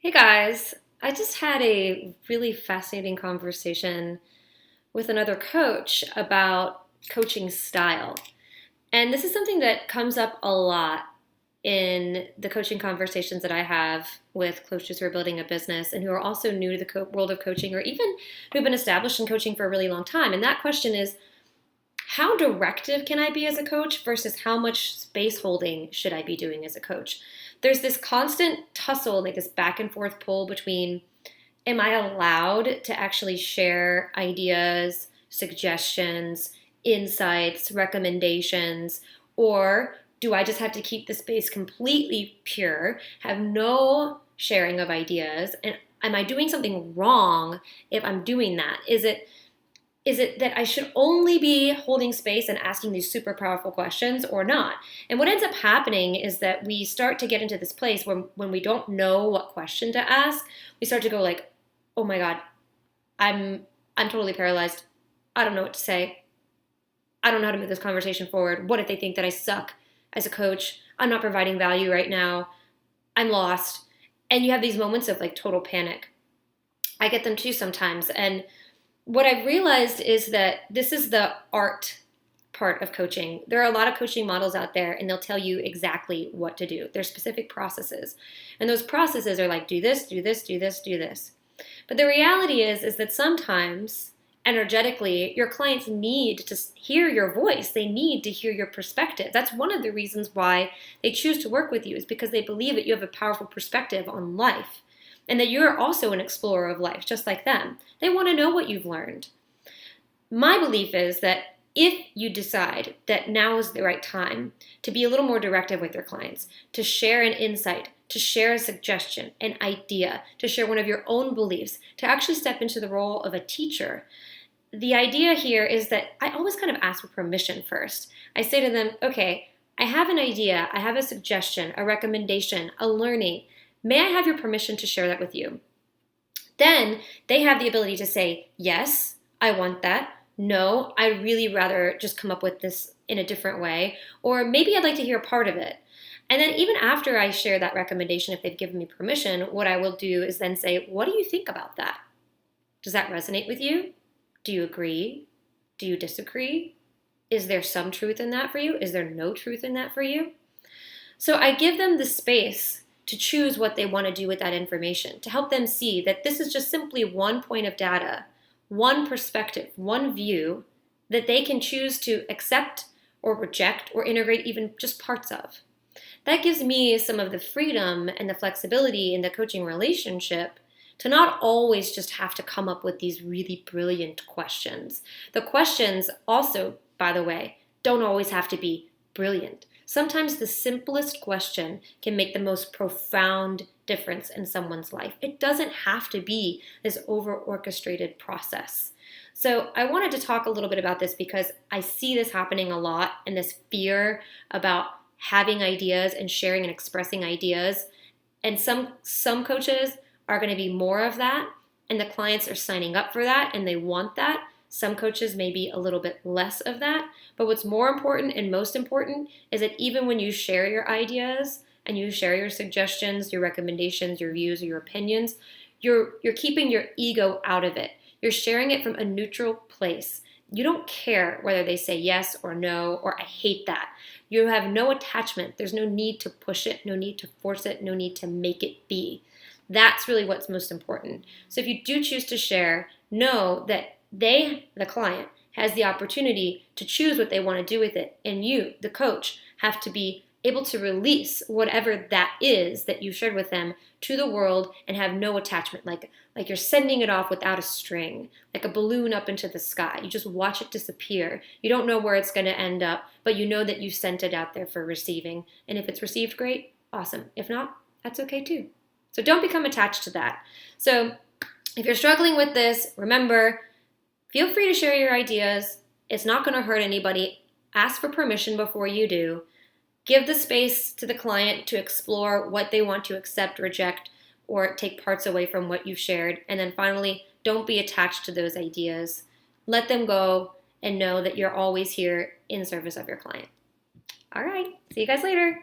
Hey guys, I just had a really fascinating conversation with another coach about coaching style. And this is something that comes up a lot in the coaching conversations that I have with coaches who are building a business and who are also new to the world of coaching or even who've been established in coaching for a really long time. And that question is, how directive can I be as a coach versus how much space holding should I be doing as a coach? There's this constant tussle, like this back and forth pull between, am I allowed to actually share ideas, suggestions, insights, recommendations, or do I just have to keep the space completely pure, have no sharing of ideas, and am I doing something wrong if I'm doing that? Is it that I should only be holding space and asking these super powerful questions or not? And what ends up happening is that we start to get into this place where when we don't know what question to ask, we start to go like, "Oh my God, I'm totally paralyzed. I don't know what to say. I don't know how to move this conversation forward. What if they think that I suck as a coach? I'm not providing value right now. I'm lost." And you have these moments of like total panic. I get them too sometimes. And what I've realized is that this is the art part of coaching. There are a lot of coaching models out there and they'll tell you exactly what to do. There's specific processes. And those processes are like do this, do this, do this, do this. But the reality is that sometimes energetically your clients need to hear your voice. They need to hear your perspective. That's one of the reasons why they choose to work with you is because they believe that you have a powerful perspective on life and that you're also an explorer of life, just like them. They want to know what you've learned. My belief is that if you decide that now is the right time to be a little more directive with your clients, to share an insight, to share a suggestion, an idea, to share one of your own beliefs, to actually step into the role of a teacher, the idea here is that I always kind of ask for permission first. I say to them, okay, I have an idea, I have a suggestion, a recommendation, a learning. May I have your permission to share that with you? Then they have the ability to say, yes, I want that. No, I'd really rather just come up with this in a different way. Or maybe I'd like to hear part of it. And then even after I share that recommendation, if they've given me permission, what I will do is then say, what do you think about that? Does that resonate with you? Do you agree? Do you disagree? Is there some truth in that for you? Is there no truth in that for you? So I give them the space to choose what they want to do with that information, to help them see that this is just simply one point of data, one perspective, one view that they can choose to accept or reject or integrate even just parts of. That gives me some of the freedom and the flexibility in the coaching relationship to not always just have to come up with these really brilliant questions. The questions also, by the way, don't always have to be brilliant. Sometimes the simplest question can make the most profound difference in someone's life. It doesn't have to be this over-orchestrated process. So I wanted to talk a little bit about this because I see this happening a lot and this fear about having ideas and sharing and expressing ideas. And some coaches are going to be more of that, and the clients are signing up for that and they want that. Some coaches may be a little bit less of that, but what's more important and most important is that even when you share your ideas and you share your suggestions, your recommendations, your views, or your opinions, you're keeping your ego out of it. You're sharing it from a neutral place. You don't care whether they say yes or no or I hate that. You have no attachment. There's no need to push it, no need to force it, no need to make it be. That's really what's most important. So if you do choose to share, know that the client, has the opportunity to choose what they want to do with it. And you, the coach, have to be able to release whatever that is that you shared with them to the world and have no attachment, like you're sending it off without a string, like a balloon up into the sky. You just watch it disappear. You don't know where it's going to end up, but you know that you sent it out there for receiving. And if it's received, great, awesome. If not, that's okay too. So don't become attached to that. So if you're struggling with this, remember, feel free to share your ideas. It's not going to hurt anybody. Ask for permission before you do. Give the space to the client to explore what they want to accept, reject, or take parts away from what you've shared. And then finally, don't be attached to those ideas. Let them go and know that you're always here in service of your client. All right, see you guys later.